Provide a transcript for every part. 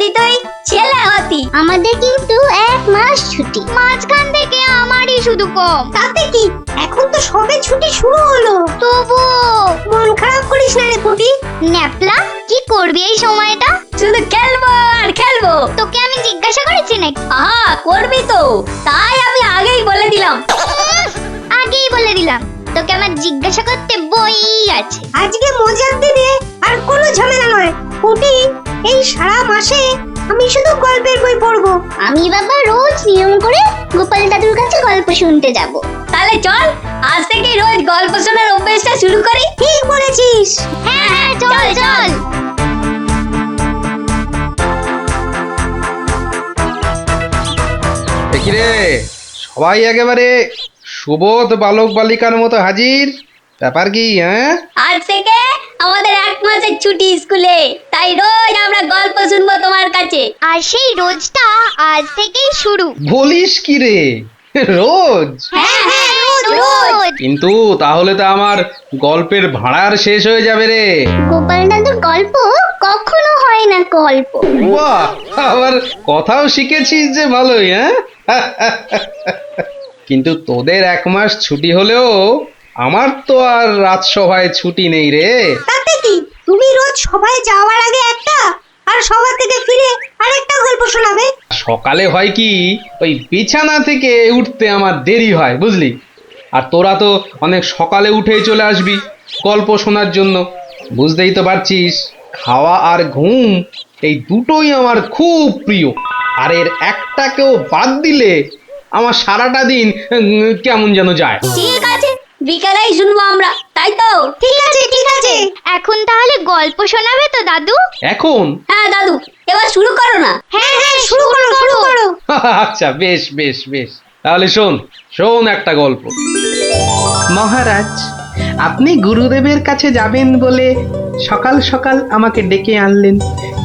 যদি তুই ছেলে হতি। আমাদের কিন্তু 1 মাস ছুটি, মাঝখান থেকে আমারই শুধু কম। তাতে কি এখন তো সবে ছুটি শুরু হলো। তবু মন খারাপ করিস না রে পুটি। ন্যাপলা কি করবি এই সময়টা? শুধু খেলবো আর খেলবো। তোকে আমি জিজ্ঞাসা করেছি নাকি? আহা, করবি তো, তাই আমি আগেই বলে দিলাম। আগেই বলে দিলাম তোকে আমার জিজ্ঞাসা করতে বই আছে। আজকে মজার দিনে আর কোনো ঝামেলা নয় পুটি। এই সারা মাসে আমি শুধু গল্পের বই পড়বো। আমি বাবা রোজ নিয়ম করে গোপাল দাদুর কাছে গল্প শুনতে যাব। তাহলে চল আজ থেকে রোজ গল্প শোনার অভ্যাসটা শুরু করি। ঠিক বলেছিস। হ্যাঁ হ্যাঁ, চল চল। দেখি রে, সবাই একেবারে সুবোধ বালক বালিকার মতো হাজির। ব্যাপার কি? হ্যাঁ, আজ থেকে আমাদের 1 মাসের ছুটি স্কুলে, তাই রোজ আমরা গল্প শুনবো তোমার কাছে। আর সেই রোজটা আজ থেকেই শুরু। বলিস কি রে, রোজ? হ্যাঁ হ্যাঁ, রোজ রোজ। কিন্তু তাহলে তো আমার গল্পের ভাড়ার শেষ হয়ে যাবে রে। গোপাল দাদুর গল্প কখনো হয় না গল্প। বাহ, আবার কথাও শিখেছিস যে ভালোই। হ্যাঁ, কিন্তু তোদের 1 মাস ছুটি হলেও আমার তো আর রাজসভায় ছুটি নেই রে। তাতে কি তুমি রোজ সবাই যাওয়ার আগে একটা আর সভা থেকে ফিরে আরেকটা গল্প শোনাবে। সকালে হয় কি, ওই বিছানা থেকে উঠতে আমার দেরি হয় বুঝলি। আর তোরা তো অনেক সকালে উঠেই চলে আসবি গল্প শোনার জন্য। বুঝতেই তো পারছিস, খাওয়া আর ঘুম এই দুটোই আমার খুব প্রিয়। আর এর একটাকেও বাদ দিলে আমার সারাটা দিন কেমন যেন যায়। ঠিক আছে, বিকালেই শুনবো আমরা, তাই তো? ঠিক আছে ঠিক আছে। এখন তাহলে গল্প শোনাবে তো দাদু? এখন? হ্যাঁ দাদু, এবার শুরু করো না। হ্যাঁ হ্যাঁ, শুরু করো শুরু করো। আচ্ছা, বেশ বেশ বেশ, তাহলে শোন শোন একটা গল্প। মহারাজ, আপনি গুরুদেবের কাছে যাবেন বলে সকাল সকাল আমাকে ডেকে আনলেন,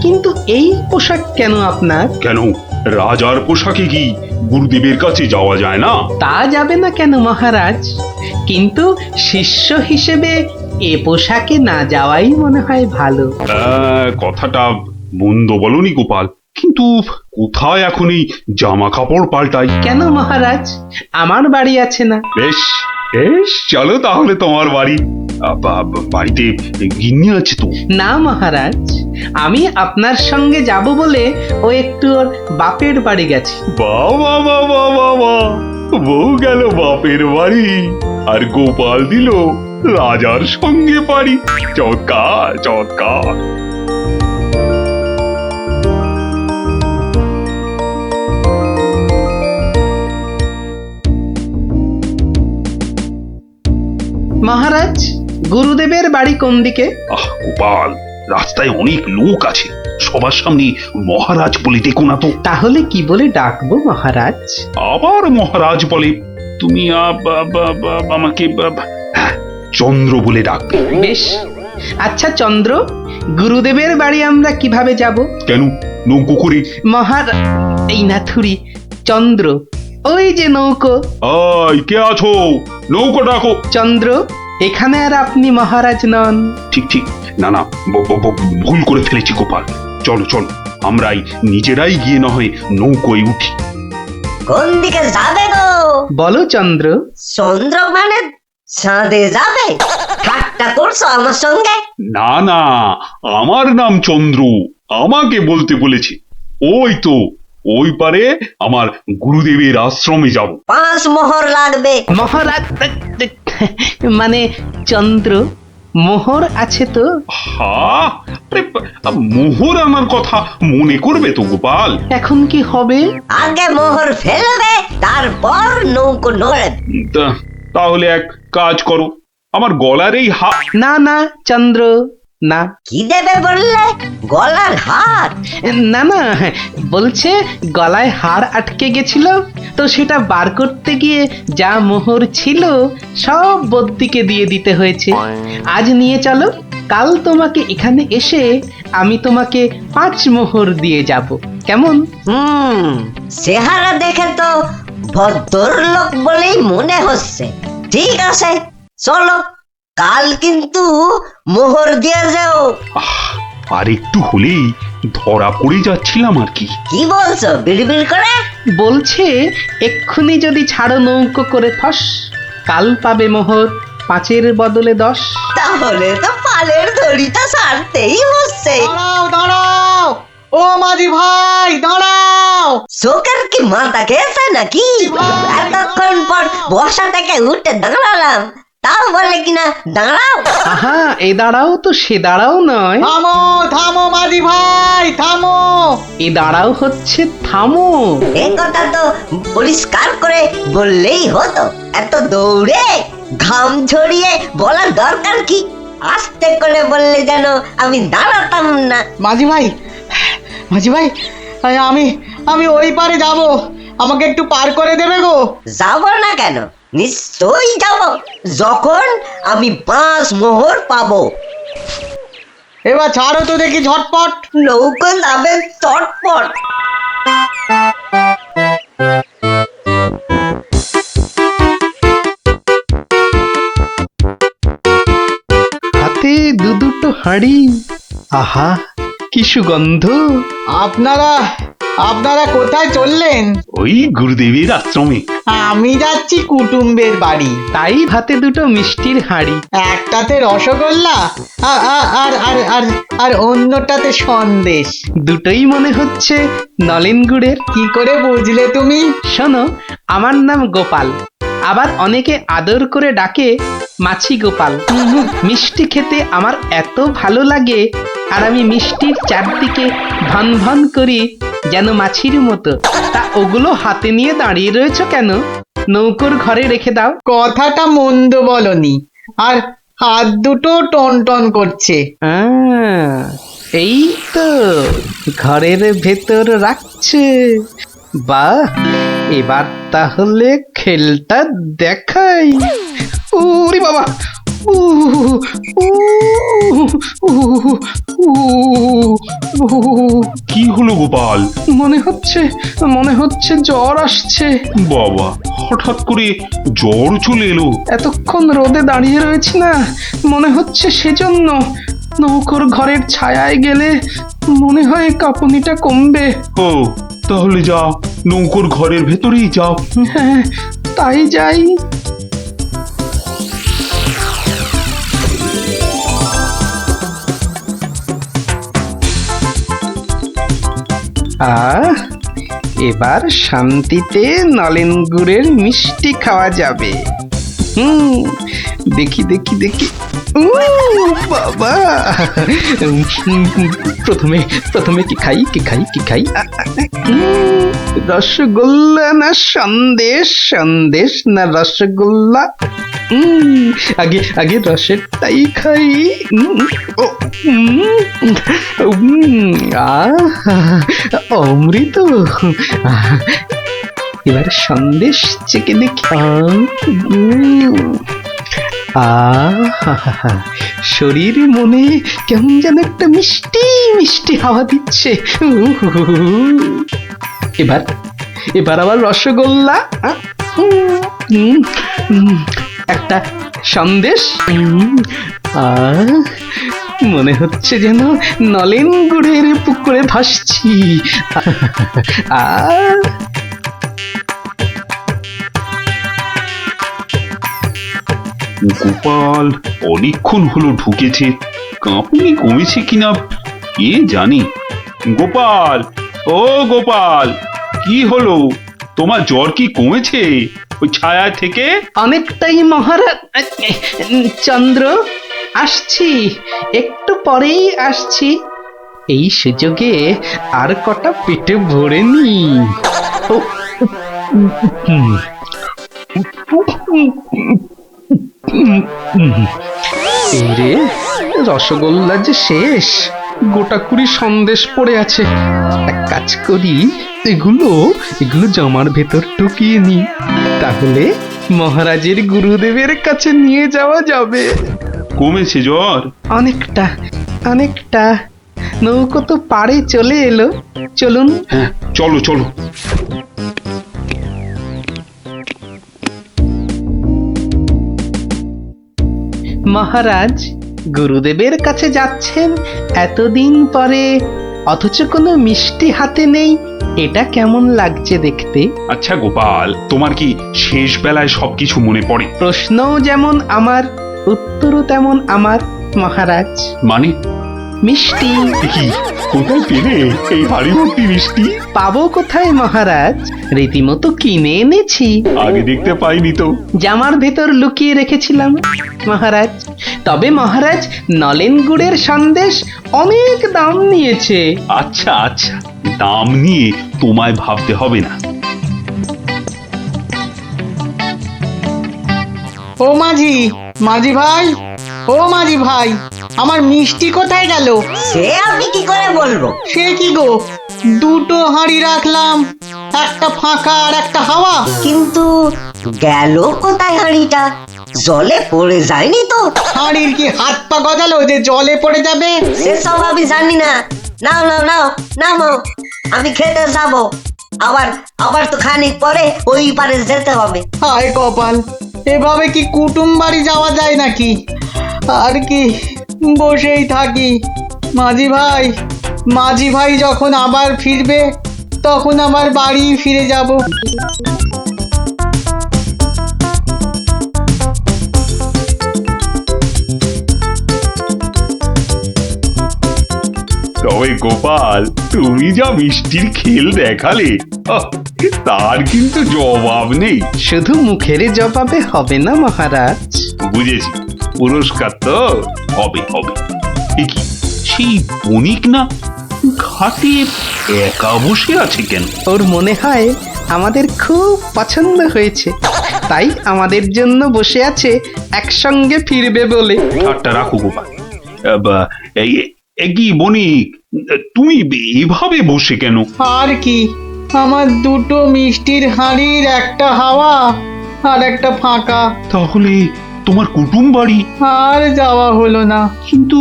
কিন্তু এই পোশাক কেন আপনার? কেন, রাজার পোশাকে কি গুরুদেবের কাছে যাওয়া যায় না? তা যাবে না কেন মহারাজ, কিন্তু শিষ্য হিসেবে এ পোশাকে না যাওয়াই মনে হয় ভালো। কথাটা মন্দ বলনি গোপাল, কিন্তু কোথায় এখন এই জামা কাপড় পাল্টাই? কেন মহারাজ, আমার বাড়ি আছে না? বেশ বেশ, চলো তাহলে তোমার বাড়ি। বাড়িতে গিন্নি আছে তো? না মহারাজ, আমি আপনার সঙ্গে যাব বলে ও একটু ওর বাপের বাড়ি গেছে। বাবা বাবা বাবা, বউ গেল বাপের বাড়ি আর গোপাল দিল রাজার সঙ্গে বাড়ি। চমৎকার চমৎকার। মহারাজ, গুরুদেবের বাড়ি কোন দিকে? গোপাল, রাস্তায় অনেক লোক আছে, সবার সামনে মহারাজ বলে ডেকো না তো। তাহলে কি বলে ডাকবো মহারাজ? আবার মহারাজ বলে? তুমি আমাকে হ্যাঁ, চন্দ্র বলে ডাকবে। বেশ, আচ্ছা চন্দ্র, গুরুদেবের বাড়ি আমরা কিভাবে যাব? কেন, নৌকো করে? এই নাথুরি, চন্দ্র, ওই যে নৌকো। কে আছো? নৌকো ডাকো। চন্দ্র, এখানে আর আপনি মহারাজ নন। ঠিক ঠিক, না না, ভুল করে ফেলেছি গোপাল। চলো চলো, আমরাই নিজেরাই গিয়ে না হয় নৌকোয় উঠি। কোন দিকে যাবে গো? বলো চন্দ্র। চন্দ্র মানে চাঁদে যাবে? ঠাট্টা করছো আমার সঙ্গে? না না, আমার নাম চন্দ্র, আমাকে বলতে বলেছে। ওই তো ওই পারে আমার গুরুদেবের আশ্রমে যাব। 5 মোহর লাগবে। মহারাজ মানে চন্দ্র, মোহর আছে তো? মোহর আনার কথা মনে করবে তো গোপাল। এখন কি হবে? আগে মোহর ফেলবে, তারপর নৌকো নড়বে। তাহলে এক কাজ করো, আমার গলার এই না না চন্দ্র, না। কি দেবে বললে? গলার হার? না না, বলছে গলায় হার আটকে গেছিল, তো সেটা বার করতে গিয়ে যা মোহর ছিল সব বদ্যিকে দিয়ে দিতে হয়েছে। আজ নিয়ে চলো, কাল তোমাকে এখানে এসে আমি তোমাকে 5 মোহর দিয়ে যাব, কেমন? চেহারা দেখে তো ভদ্রলোক বলেই মনে হচ্ছে। ঠিক আছে, চলো, কাল কিন্তু মোহর দিয়ে যাও। আর একটু হলেই ধরা পড়ে যাচ্ছিলাম আর কি। কি বলছো বিড়বিড় করে? বলছে এক্ষুনি যদি ছাড়ো নৌকো করে ফস, কাল পাবে মোহর 5-এর বদলে 10। তাহলে তো পালের দড়িটা ছাড়তেই হচ্ছে। দাঁড়াও দাঁড়াও, ও মাঝি ভাই দাঁড়াও। শোকের কি মাথা খেয়েছে নাকি? এতক্ষণ পর বসা থেকে উঠে দাঁড়ালাম, তাও বলে কিনা দাঁড়াও। আহা, এ দাঁড়াও তো সে দাঁড়াও নয়, থামো থামো মাঝি ভাই থামো। এ দাঁড়াও হচ্ছে থামো। এ কথা তো পরিষ্কার করে বললেই হতো, এত দৌড়ে ঘাম ঝরিয়ে বলার দরকার কি? আস্তে করে বললে যেন আমি দাঁড়াতাম না। মাঝি ভাই, মাঝি ভাই, আমি আমি ওই পারে যাব, আমাকে একটু পার করে দেবে গো? যাব না কেন, নিশ্চয়ই যাব, যখন আমি 5 মোহর পাবো। এবার ছাড়ো তো দেখি ঝটপট। নৌকো যাবে চটপট। হাতে দুটো হাঁড়ি, আহা কি সুগন্ধ। আপনারা আপনারা কোথায় চললেন? ওই গুরুদেবের আশ্রমে। আমি যাচ্ছি কুটুম্বের বাড়ি। তাই হাতে দুটো মিষ্টির হাঁড়ি। একটাতে রসগোল্লা আর আর আর আর আর অন্যটাতে সন্দেশ। দুটোই মনে হচ্ছে নলেন গুড়ের। কি করে বুঝলে তুমি? শোনো, আমার নাম গোপাল, আবার অনেকে আদর করে ডাকে মাছি গোপাল। মিষ্টি খেতে আমার এত ভালো লাগে, আর আমি মিষ্টির চারদিকে ভন ভন করি যেন মাছির মতো। তা ওগুলো হাতে নিয়ে দাঁড়িয়ে রয়েছো কেন? নৌকোর ঘরে রেখে দাও। কথাটা মন্দ বলনি, আর হাত দুটো টন টন করছে। এই তো ঘরের ভেতর রাখছে। বাহ, এবার তাহলে খেলটা দেখাই। ওরে বাবা, উ উ উ কি হলো গোপাল? মনে হচ্ছে জ্বর আসছে। বাবা, হঠাৎ করে জ্বর চলে এলো? এতক্ষণ রোদে দাঁড়িয়ে রয়েছি না, মনে হচ্ছে সেজন্য। নৌকোর ঘরের ছায়ায় গেলে মনে হয় কাঁপুনিটা কমবে। ও, তাহলে যাও, নৌকোর ঘরের ভেতরেই যাও। হ্যাঁ, তাই যাই। এবার শান্তিতে নলেন গুড়ের মিষ্টি খাওয়া যাবে। দেখি দেখি দেখি। বাবা, প্রথমে কি খাই কি খাই কি খাই? রসগোল্লা না সন্দেশ? সন্দেশ না রসগোল্লা? আগে আগে রসেরটাই খাই। অমৃত। এবার সন্দেশ চেকে দেখি। শরীর মনে কেমন যেন একটা মিষ্টি মিষ্টি হাওয়া দিচ্ছে। এবার আবার রসগোল্লা, একটা সন্দেশ। মনে হচ্ছে যেন নলেন গুড়ের পুকুরে ভাসছি। গোপাল অনেকক্ষণ হলো ঢুকেছে, কাঁপুনি কমেছে কিনা কে জানে। গোপাল, ও গোপাল, কি হলো? তোমার জ্বর কি কমেছে ওই ছায়া থেকে? অনেকটাই মহারাজ। চন্দ্র, আসছি, একটু পরেই আসছি। এই সুযোগে আর কটা পেটে ভরে নি। রে, রসগোল্লা যে শেষ, গোটা কুড়ি সন্দেশ পড়ে আছে। এক কাজ করি, এগুলো জামার ভেতর ঢুকিয়ে নি, তাহলে মহারাজের গুরুদেবের কাছে নিয়ে যাওয়া যাবে। কমেছে জ্বর? অনেকটা অনেকটা। নৌকো তো পাড়ে চলে এলো, চলুন। হ্যাঁ, চলো চলো। মহারাজ, গুরুদেবের কাছে যাচ্ছেন এতদিন পরে, অথচ কোনো মিষ্টি হাতে নেই, এটা কেমন লাগছে দেখতে? আচ্ছা গোপাল, তোমার কি শেষ বেলায় সবকিছু মনে পড়ে? প্রশ্নও যেমন আমার, উত্তরও তেমন আমার মহারাজ। মানে মিষ্টি কি কোথায় পেলে এই হাড়ি ভর্তি মিষ্টি? পাবো কোথায় মহারাজ, রীতিমতো কিনে এনেছি। আগে দেখতে পাইনি তো। জামার ভেতর লুকিয়ে রেখেছিলাম মহারাজ। তবে মহারাজ, নলেন গুড়ের সন্দেশ অনেক দাম নিয়েছে। আচ্ছা আচ্ছা, দাম নিয়ে তোমায় ভাবতে হবে না। ও মাঝি, মাঝি ভাই, ও মাঝি ভাই, আমার মিষ্টি কোথায় গেল? সে আমি কি করে বলবো? সে কি গো, দুটো হাঁড়ি রাখলাম, একটা ফাঁকা আর একটা হাওয়া। কিন্তু গেল কোথায় হাঁড়িটা? জলে পড়ে যায়নি তো? হাঁড়ির কি হাত পা গজালো যে জলে পড়ে যাবে? সেসব আমি জানি না। নাও নাও নাও নাও, আমি খেতে যাব। আবার আবার তো খানিক পরে ওই পারে যেতে হবে। হায় কপাল, এভাবে কি কুটুম বাড়ি যাওয়া যায় নাকি? আর কি বসেই থাকি। মাঝি ভাই যখন আবার ফিরবে তখন আবার বাড়ি ফিরে যাব। তবে গোপাল, তুমি যা মিষ্টির খেল দেখালে, তার কিন্তু জবাব নেই। শুধু মুখের জবাবে হবে না মহারাজ। বুঝেছি, পুরস্কার তো হবে হবে। এ কি, সেই বণিক না ঘাটে একা বসে আছে কেন? ওর মনে হয় আমাদের খুব পছন্দ হয়েছে, তাই আমাদের জন্য বসে আছে, একসঙ্গে ফিরবে বলে। ঠাট্টা রাখো গোপাল। কি বণিক, তুমি এভাবে বসে কেন? আর কি, আমার দুটো মিষ্টির হাঁড়ির একটা হাওয়া আর একটা ফাঁকা। তাহলে তোমার কুটুম বাড়ি? আর যাওয়া হলো না। কিন্তু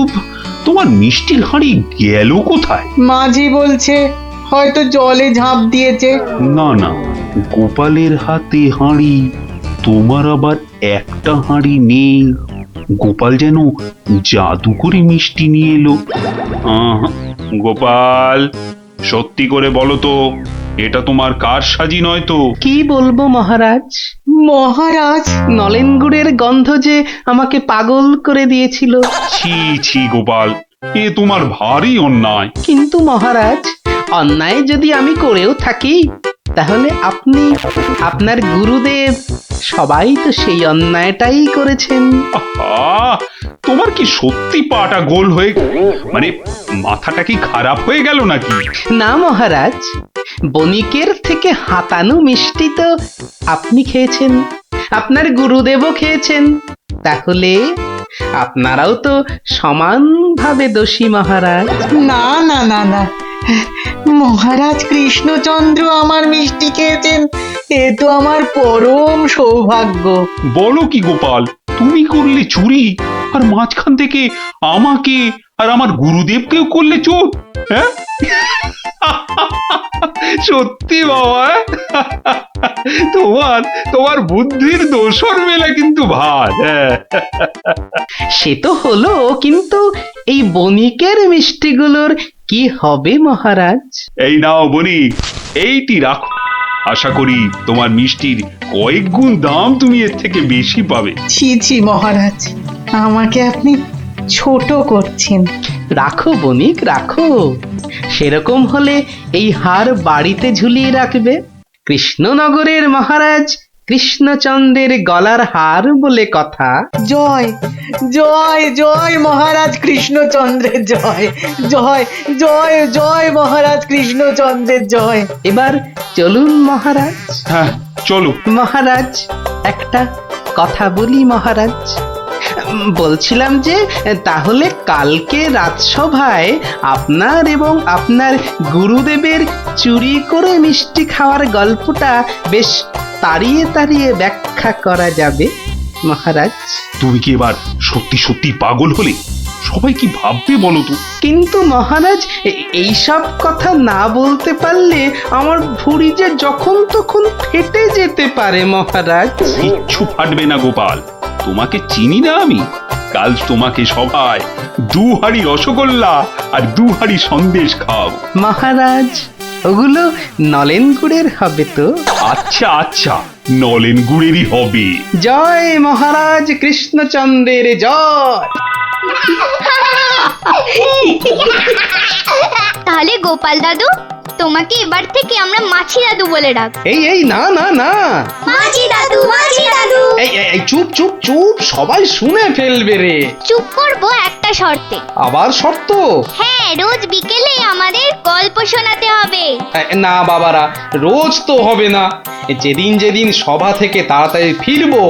তোমার মিষ্টির হাঁড়ি গেল কোথায়? মাঝি বলছে হয়তো জলে ঝাঁপ দিয়েছে। না না, গোপালের হাতে হাঁড়ি, তোমার আবার একটা হাঁড়ি নেই। গোপাল যেন জাদু করে মিষ্টি নিয়ে এলো। গোপাল, সত্যি করে বলো তো, এটা তোমার কার সাজি নয় তো? কি বলবো মহারাজ? মহারাজ, নলেন গুড়ের গন্ধ যে আমাকে পাগল করে দিয়েছিল। ছি ছি গোপাল, এ তোমার ভারী অন্যায়। কিন্তু মহারাজ, অন্যায় যদি আমি করেও থাকি, তাহলে আপনি, আপনার গুরুদেব, সবাই তো সেই অন্যায়টাই করেছেন। আহা, তোমার কি সত্যি পাটা গোল হয়ে, মানে মাথাটা কি খারাপ হয়ে গেল নাকি? না মহারাজ, বণিকের থেকে হাতানো মিষ্টি তো আপনি খেয়েছেন, আপনার গুরুদেবও খেয়েছেন, তাহলে আপনারাও তো সমানভাবে দোষী মহারাজ। না না না না, মহারাজ কৃষ্ণচন্দ্র আমার মিষ্টি খেয়েছেন, এ তো আমার পরম সৌভাগ্য। বলো কি গোপাল, তুমি করলে চুরি, আর মাঝখান থেকে আমাকে আর আমার গুরুদেবকেও করলে চোর? হ্যাঁ? সত্যি বাবা, তোমার তোমার বুদ্ধির দোসর মেলা কিন্তু ভার। সে তো হলো, কিন্তু এই বণিকের মিষ্টিগুলোর কি হবে মহারাজ? এই নাও বণিক, এইটি রাখো। আশা করি তোমার মিষ্টির কয়েক গুণ দাম তুমি এর থেকে বেশি পাবে। ছি ছি মহারাজ, আমাকে আপনি ছোট করছেন। রাখো বণিক রাখো, সেরকম হলে এই হার বাড়িতে ঝুলিয়ে রাখবে। কৃষ্ণনগরের মহারাজ কৃষ্ণচন্দ্রের গলার হার বলে কথা। জয় জয় জয় মহারাজ কৃষ্ণচন্দ্রের জয়, জয় জয় জয় মহারাজ কৃষ্ণচন্দ্রের জয়। এবার চলুন মহারাজ। হ্যাঁ চলো। মহারাজ, একটা কথা বলি মহারাজ। বলছিলাম যে, তাহলে কালকে রাজসভায় আপনার এবং আপনার গুরুদেবের চুরি করে মিষ্টি খাওয়ার গল্পটা বেশ তাড়িয়ে তাড়িয়ে ব্যাখ্যা করা যাবে মহারাজ। তুমি কি এবার সত্যি সত্যি পাগল হলে? সবাই কি ভাববে বলো তো? কিন্তু মহারাজ, এইসব কথা না বলতে পারলে আমার ভুঁড়ি যে যখন তখন ফেটে যেতে পারে মহারাজ। কিচ্ছু ফাটবে না গোপাল, তোমাকে চিনি না আমি? কাল তোমাকে সবাই 2 হাঁড়ি রসগোল্লা আর 2 হাঁড়ি সন্দেশ খাওয়াবো। মহারাজ ওগুলো নলেন গুড়ের হবে তো? আচ্ছা আচ্ছা, নলেন গুড়েরই হবে। জয় মহারাজ কৃষ্ণচন্দ্রের জয়। তাহলে গোপাল দাদু, তোমাকে এবার থেকে আমরা মাছি দাদু বলে ডাক। এই না না না, মাছি দাদু, মাছি দাদু। এই চুপ চুপ চুপ, সবাই শুনে ফেলবে রে। চুপ করবো একটা শর্তে। আবার শর্ত? হ্যাঁ, রোজ বিকেলে আমাদের গল্প শোনাতে হবে। না বাবারা, রোজ তো হবে না। যেদিন যেদিন সভা থেকে তাড়াতাড়ি ফিরবো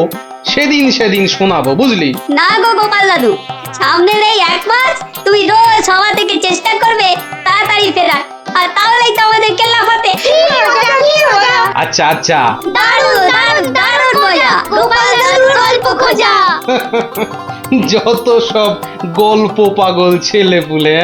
সেদিন সেদিন শোনাবো, বুঝলি? না গো গোপাল দাদু, সামনের এই 1 মাস তুমি রোজ সভা থেকে চেষ্টা করবে তাড়াতাড়ি ফেরার, আর তাহলেই তো আমাদের কেল্লাফাতে। আচ্ছা আচ্ছা। দারুণ দারুণ দারুণ মজা, গোপাল দাদুর গল্প খোঁজা। যত সব গল্প পাগল ছেলে পুলে।